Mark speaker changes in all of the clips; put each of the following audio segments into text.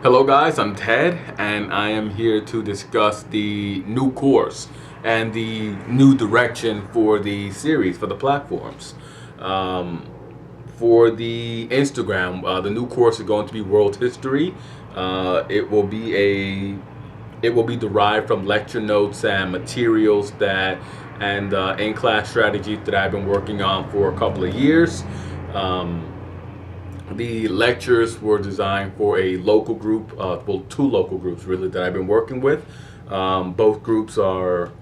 Speaker 1: Hello guys, I'm Ted and I am here to discuss the new course and the new direction for the series, for the platforms. Um, for the Instagram, the new course is going to be World History. It will be derived from lecture notes and materials that and in-class strategies that I've been working on for a couple of years. Um, the lectures were designed for a local group, well, two local groups really that I've been working with. Um, both groups are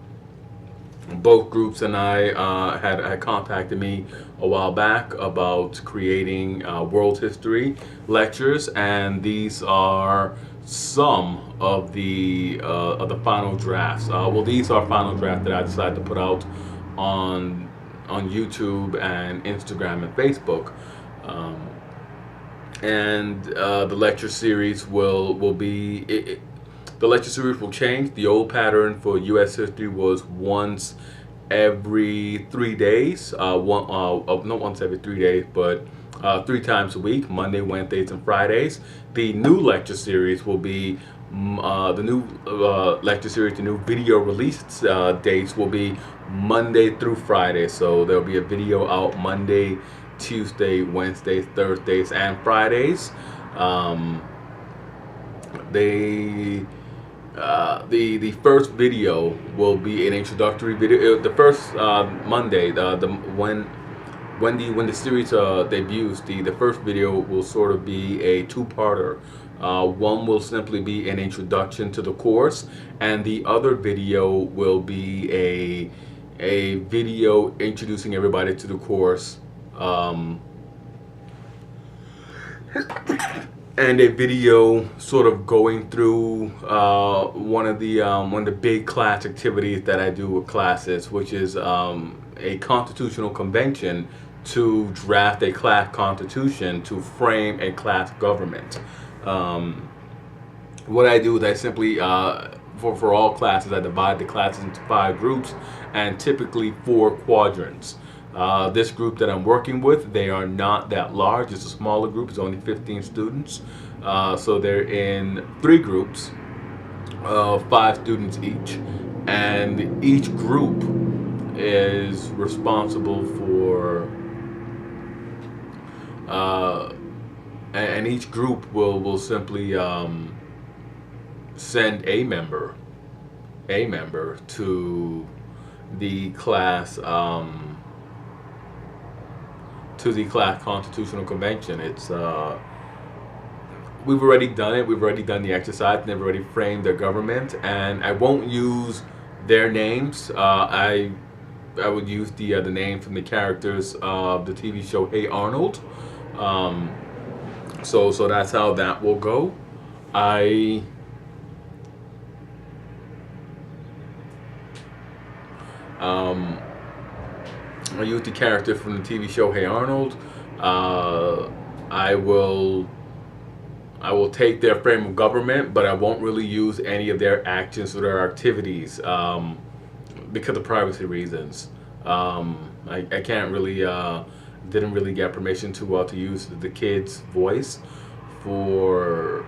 Speaker 1: both groups and I had contacted me a while back about creating world history lectures, and these are some of the final drafts. Well, these are final draft that I decided to put out on YouTube and Instagram and Facebook. Um, and the lecture series will be the lecture series will change. The old pattern for U.S. history was once every 3 days. Not once every 3 days, but 3 times a week: Monday, Wednesdays, and Fridays. The new lecture series will be the new lecture series. The new video release dates will be Monday through Friday. So there'll be a video out Monday, Tuesday, Wednesdays, Thursdays, and Fridays. Um, they the first video will be an introductory video. The first Monday, the when the series debuts, the first video will sort of be a two-parter. One will simply be an introduction to the course, and the other video will be a video introducing everybody to the course. Um, and a video sort of going through one of the big class activities that I do with classes, which is a constitutional convention to draft a class constitution to frame a class government. Um, what I do is I simply for all classes, I divide the classes into 5 groups and typically 4 quadrants. This group that I'm working with, they are not that large. It's a smaller group. It's only 15 students. So they're in 3 groups of 5 students each. And each group is responsible for, and each group will simply send a member to the class. To the class constitutional convention. It's we've already done it. We've already done the exercise, and they've already framed their government. And I won't use their names. I would use the name from the characters of the TV show Hey Arnold. Um, so that's how that will go. I um, I use the character from the TV show Hey Arnold. Uh, I will take their frame of government, but I won't really use any of their actions or their activities because of privacy reasons. I can't really didn't really get permission to use the kid's voice for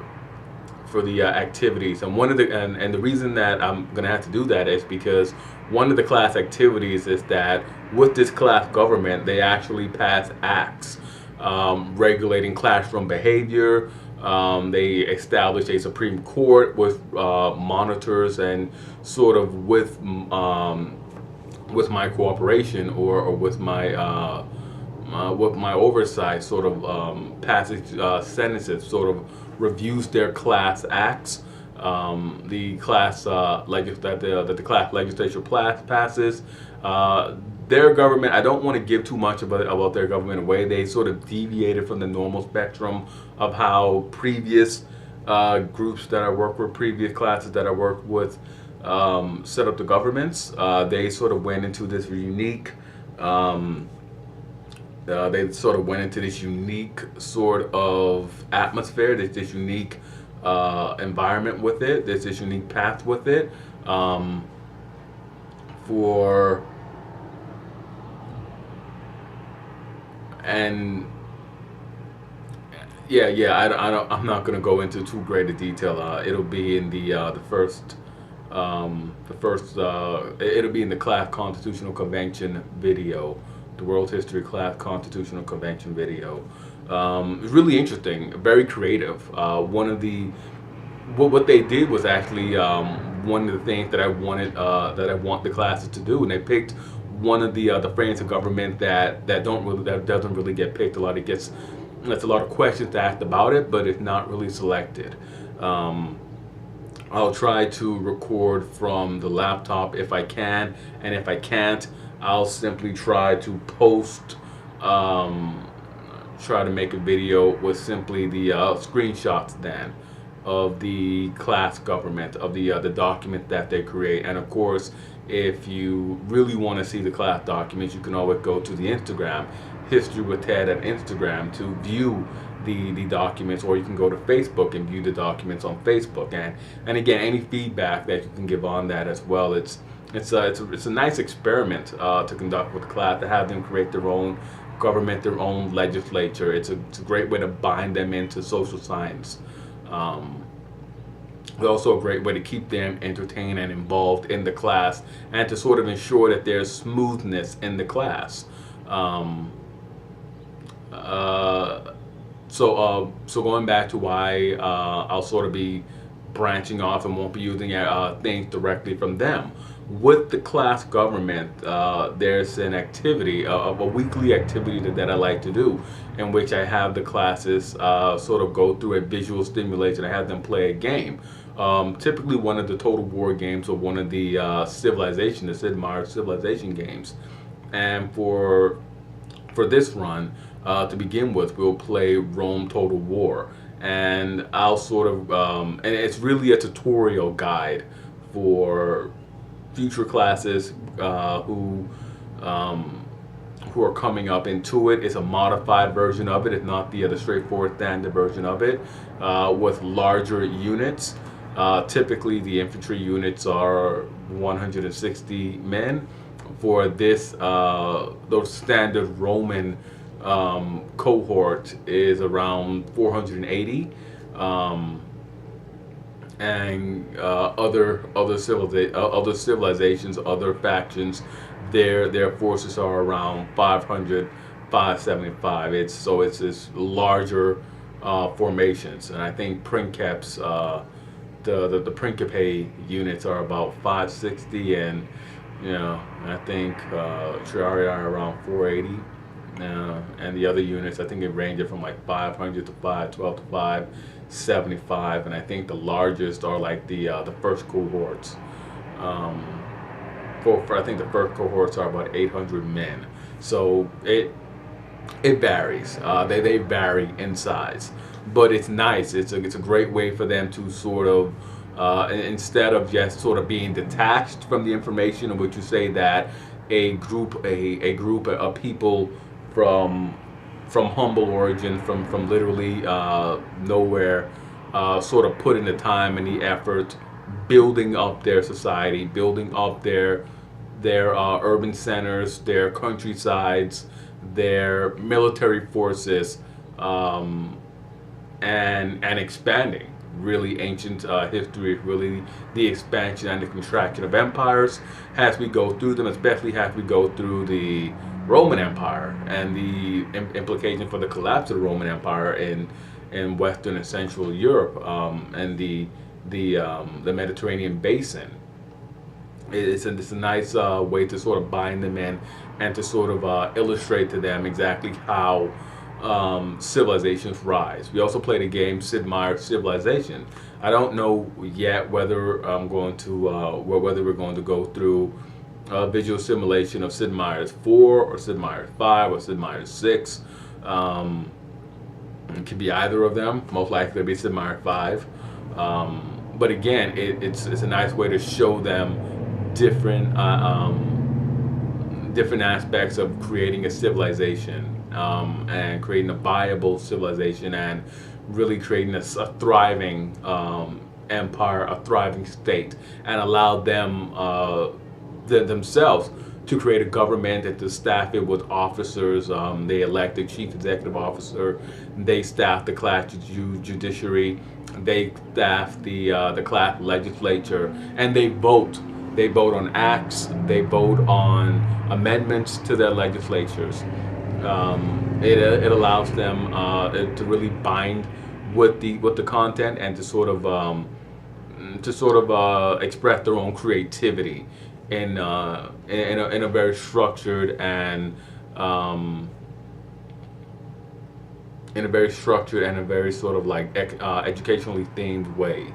Speaker 1: the activities. And one of the and the reason that I'm gonna have to do that is because one of the class activities is that with this class government, they actually pass acts regulating classroom behavior. They establish a Supreme Court with monitors and sort of with my cooperation or with my oversight, sort of passes sentences, sort of reviews their class acts. The class that the class legislature passes. Their government, I don't want to give too much about their government away. They sort of deviated from the normal spectrum of how previous groups that I work with, previous classes that I worked with, set up the governments. They sort of went into this unique. They sort of went into this unique sort of atmosphere. There's this unique environment with it. There's this unique path with it. For and Yeah. I'm not going to go into too great a detail. It'll be in the first, it'll be in the Class Constitutional Convention video, the World History Class Constitutional Convention video. It's really interesting, very creative. One of the what they did was actually one of the things that I wanted that I want the classes to do, and they picked one of the frames of government that doesn't really get picked a lot. That's a lot of questions asked about it, but it's not really selected. I'll try to record from the laptop if I can, and if I can't, I'll simply try to post, try to make a video with simply the screenshots then of the class government, of the document that they create. And of course, if you really want to see the class documents, you can always go to the Instagram, History with Ted at Instagram, to view the documents, or you can go to Facebook and view the documents on Facebook. And again, any feedback that you can give on that as well. It's a nice experiment to conduct with the class, to have them create their own government, their own legislature. It's a great way to bind them into social science. It's also a great way to keep them entertained and involved in the class, and to sort of ensure that there's smoothness in the class. So going back to why I'll sort of be branching off and won't be using things directly from them. With the class government, there's an activity, a weekly activity that I like to do, in which I have the classes sort of go through a visual stimulation. I have them play a game, typically one of the Total War games, or one of the the Sid Meier's Civilization games. And for this run, to begin with, we'll play Rome Total War, and I'll sort of, and it's really a tutorial guide for future classes who are coming up into it. It's a modified version of it. It's not the straightforward standard version of it, with larger units. Typically, the infantry units are 160 men. For this, the standard Roman cohort is around 480. And other civilizations, other factions, their forces are around 500, 575. It's this larger formations, and I think Princeps, the Principe units are about 560, and I think Triarii are around 480. And the other units, I think it ranges from like 500 to 512 to 575, and I think the largest are like the first cohorts. I think the first cohorts are about 800 men. So it varies. They vary in size, but it's nice. It's a great way for them to sort of instead of just sort of being detached from the information, in which you say that a group of people from humble origin, from literally nowhere, sort of put in the time and the effort building up their society, building up their urban centers, their countrysides, their military forces, and expanding. Really ancient history, really the expansion and the contraction of empires as we go through them, especially as we go through the Roman Empire, and the implication for the collapse of the Roman Empire in Western and Central Europe, and the Mediterranean basin. It's a nice way to sort of bind them in, and to sort of illustrate to them exactly how civilizations rise. We also played a game, Sid Meier's Civilization. I don't know yet whether I'm going to whether we're going to go through a visual simulation of Sid Meier's 4 or Sid Meier's 5 or Sid Meier's 6. It could be either of them. Most likely it'll be Sid Meier's 5. But again, it's a nice way to show them different different aspects of creating a civilization, and creating a viable civilization, and really creating a thriving empire, a thriving state, and allow them themselves to create a government and to staff it with officers. They elect the chief executive officer. They staff the class judiciary. They staff the class legislature, and they vote. They vote on acts. They vote on amendments to their legislatures. It allows them to really bind with the content and to sort of express their own creativity in a very structured and in a very structured and a very sort of like educationally themed way.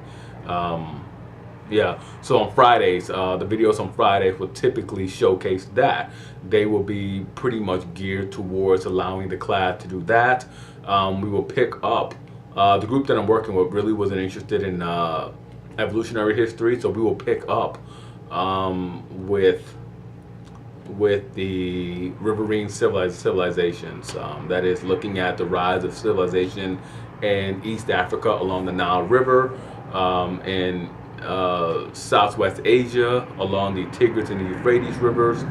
Speaker 1: Yeah, so on Fridays, the videos on Fridays will typically showcase that. They will be pretty much geared towards allowing the class to do that. We will pick up, the group that I'm working with really wasn't interested in evolutionary history, so we will pick up with the riverine civilizations. That is looking at the rise of civilization in East Africa along the Nile River, in Southwest Asia along the Tigris and the Euphrates rivers,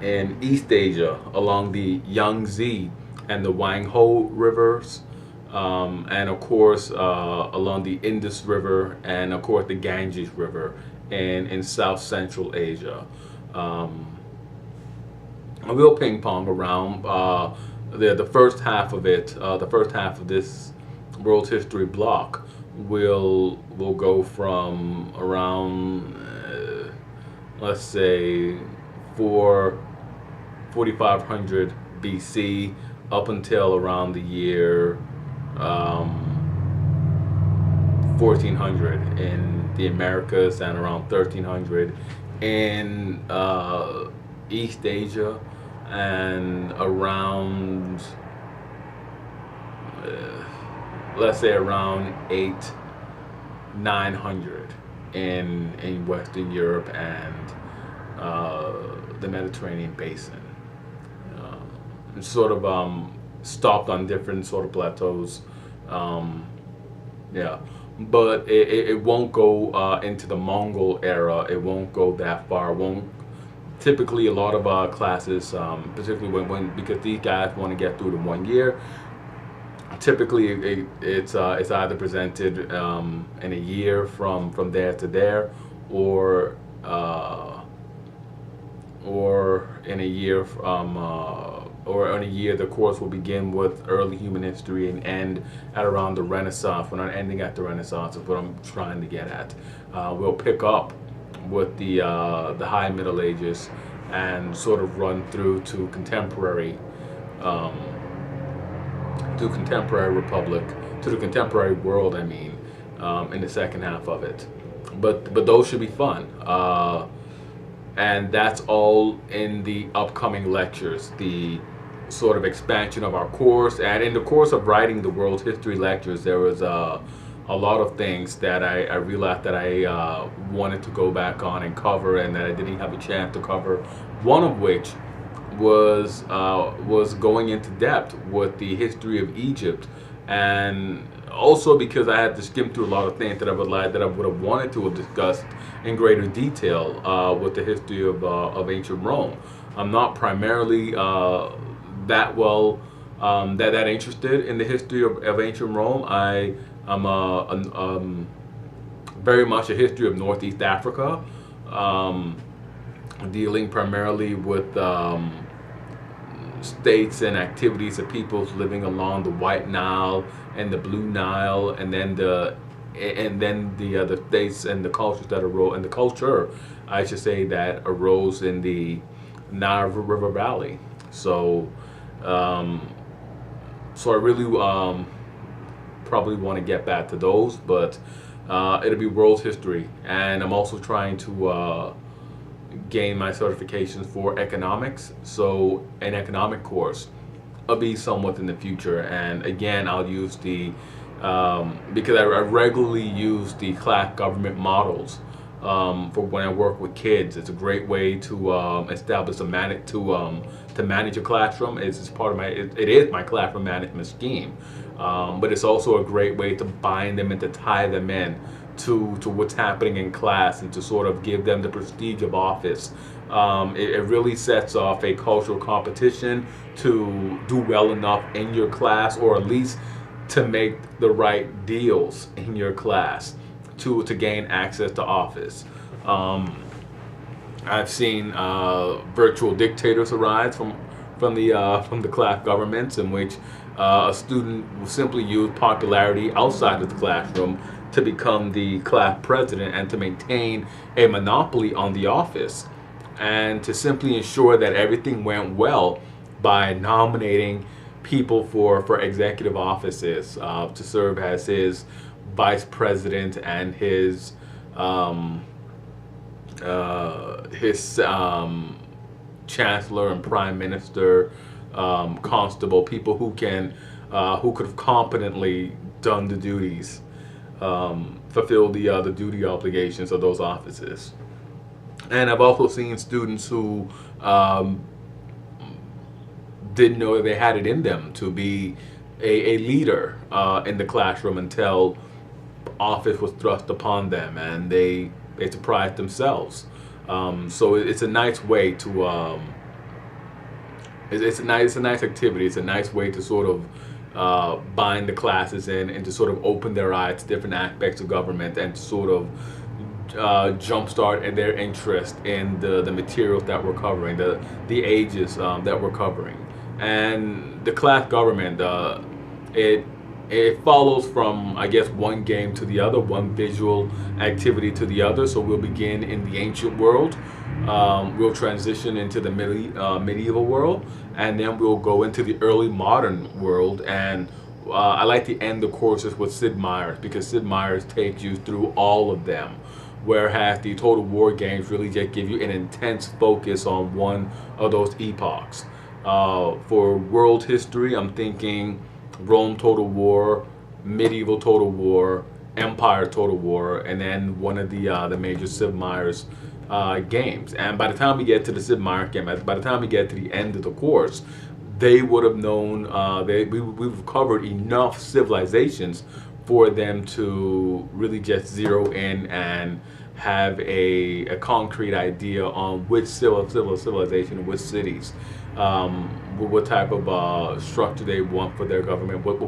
Speaker 1: in East Asia along the Yangtze and the Wangho rivers, and of course along the Indus River, and of course the Ganges River in South Central Asia. We'll ping pong around the first half of it. The first half of this world history block will go from around let's say 4500 BC up until around the year 1400 in the Americas, and around 1300 in East Asia, and around let's say around 900 in Western Europe and the Mediterranean basin. Sort of stopped on different sort of plateaus. Yeah, but it won't go into the Mongol era. It won't go that far. It won't. Typically, a lot of classes, particularly when because these guys want to get through the 1 year. Typically, it's either presented in a year from there to there, or in a year or in a year the course will begin with early human history and end at around the Renaissance. We're not ending at the Renaissance, is what I'm trying to get at. We'll pick up with the High Middle Ages and sort of run through to contemporary republic, to the contemporary world, I mean, in the second half of it. But those should be fun. And that's all in the upcoming lectures, the sort of expansion of our course. And in the course of writing the world history lectures, there was a lot of things that I realized that I wanted to go back on and cover, and that I didn't have a chance to cover. One of which was going into depth with the history of Egypt, and also because I had to skim through a lot of things that I would have wanted to have discussed in greater detail with the history of ancient Rome. I'm not primarily that interested in the history of ancient Rome. I'm very much a history of Northeast Africa, dealing primarily with states and activities of peoples living along the White Nile and the Blue Nile, and then the states and the cultures that arose, and the culture, I should say, that arose in the Nile River Valley. So I really probably want to get back to those, but it'll be world history, and I'm also trying to gain my certifications for economics. So an economic course will be somewhat in the future, and again I'll use the because I regularly use the class government models for when I work with kids. It's a great way to establish to manage a classroom. It's part of it is my classroom management scheme, but it's also a great way to bind them and to tie them in to what's happening in class and to sort of give them the prestige of office. It really sets off a cultural competition to do well enough in your class, or at least to make the right deals in your class to gain access to office. Um, I've seen virtual dictators arise from the class governments, in which a student will simply use popularity outside of the classroom to become the class president and to maintain a monopoly on the office, and to simply ensure that everything went well by nominating people for executive offices to serve as his vice president and um, his chancellor and prime minister, constable, people who could have competently done the duties, fulfill the duty obligations of those offices. And I've also seen students who didn't know that they had it in them to be a leader in the classroom until office was thrust upon them, and they surprised themselves. So it's a nice way to it's a nice activity. It's a nice way to sort of bind the classes in and to sort of open their eyes to different aspects of government, and to sort of jumpstart their interest in the materials that we're covering, the ages that we're covering. And the class government, it it follows from, I guess, one game to the other, one visual activity to the other. So we'll begin in the ancient world, we'll transition into the medieval world, and then we'll go into the early modern world. And I like to end the courses with Sid Meier's, because Sid Meier's takes you through all of them, whereas the Total War games really just give you an intense focus on one of those epochs. For world history, I'm thinking Rome Total War, Medieval Total War, Empire Total War, and then one of the major Sid Meier's games. And by the time we get to the Sid Meier game, by the time we get to the end of the course, they would have known, we've covered enough civilizations for them to really just zero in and have a concrete idea on which civilization, which cities, what type of structure they want for their government, what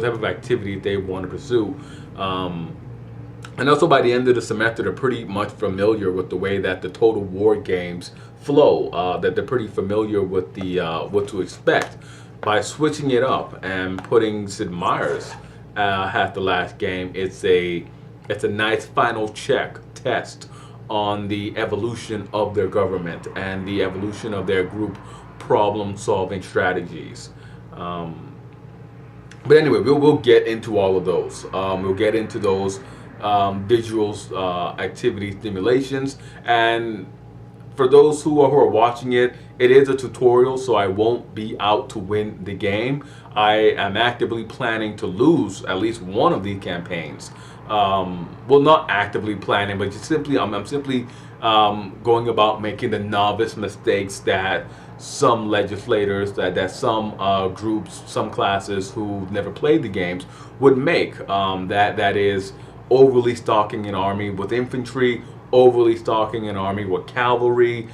Speaker 1: type of activity they want to pursue. And also by the end of the semester, they're pretty much familiar with the way that the Total War games flow, that they're pretty familiar with the what to expect. By switching it up and putting Sid Meier's at the last game, it's a nice final check test on the evolution of their government and the evolution of their group problem solving strategies. But anyway, we'll get into all of those. We'll get into those visuals, activity simulations, and for those who are watching it, it is a tutorial, so I won't be out to win the game. I am actively planning to lose at least one of these campaigns. Well, not actively planning, but just simply, I'm simply going about making the novice mistakes that some legislators, that some groups, some classes who never played the games would make. That is overly stocking an army with infantry, overly stocking an army with cavalry,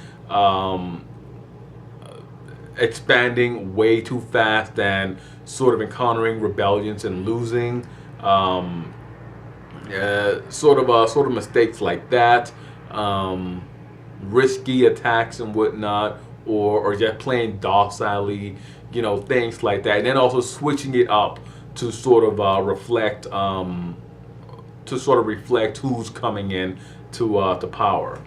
Speaker 1: expanding way too fast and sort of encountering rebellions and losing. Sort of mistakes like that, risky attacks and whatnot, or just playing docilely, things like that. And then also switching it up to sort of reflect who's coming in to power.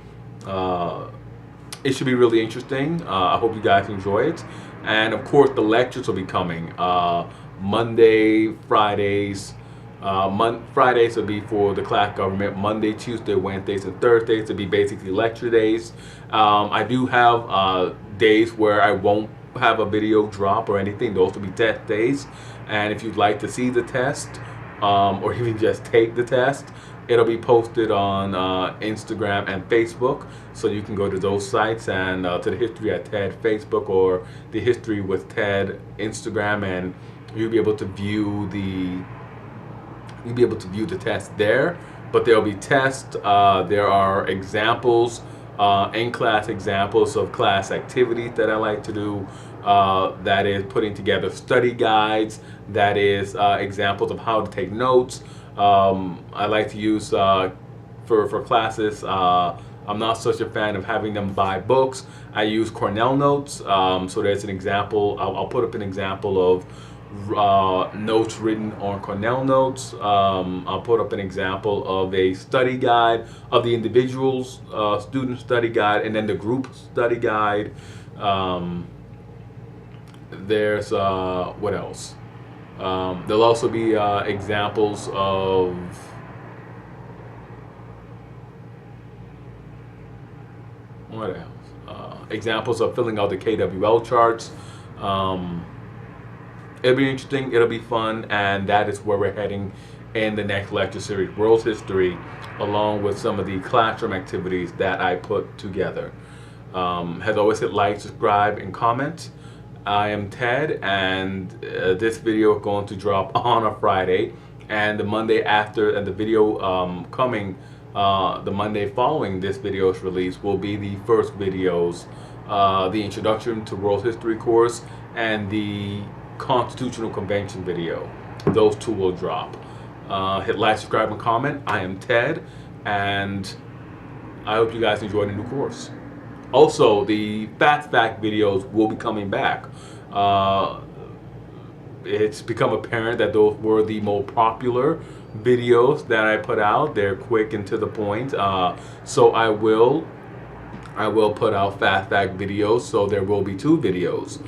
Speaker 1: It should be really interesting. I hope you guys enjoy it. And of course, the lectures will be coming Monday, Fridays. Fridays will be for the class government. Monday, Tuesday, Wednesdays, and Thursdays will be basically lecture days. I do have days where I won't have a video drop or anything. Those will be test days. And if you'd like to see the test, or even just take the test, it'll be posted on Instagram and Facebook. So you can go to those sites and to the History at TED Facebook or the History with TED Instagram, and you'll be able to view the test there. but there'll be tests. There are examples, in-class examples of class activities that I like to do. That is putting together study guides. That is examples of how to take notes. I like to use for classes. I'm not such a fan of having them buy books. I use Cornell Notes. So there's an example. I'll put up an example of notes written on Cornell Notes. I'll put up an example of a study guide of the individual's student study guide, and then the group study guide. There's what else? There'll also be examples of what else? Examples of filling out the KWL charts. It'll be interesting, it'll be fun, and that is where we're heading in the next lecture series, World History, along with some of the classroom activities that I put together. As always, hit like, subscribe, and comment. I am Ted, and this video is going to drop on a Friday, and the Monday after, and the video the Monday following this video's release will be the first videos, the Introduction to World History course and the Constitutional Convention video. Those two will drop. Hit like, subscribe, and comment. I am Ted, and I hope you guys enjoy the new course. Also, the Fast Fact videos will be coming back. It's become apparent that those were the most popular videos that I put out. They're quick and to the point. So I will put out Fast Fact videos. So there will be 2 videos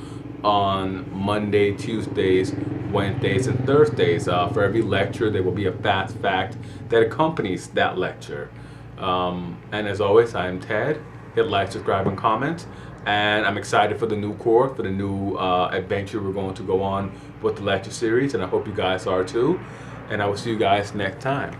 Speaker 1: on Monday, Tuesdays, Wednesdays, and Thursdays. For every lecture, there will be a Fast Fact that accompanies that lecture. And as always, I am Ted. Hit like, subscribe, and comment. And I'm excited for the new course, for the new adventure we're going to go on with the lecture series. And I hope you guys are too. And I will see you guys next time.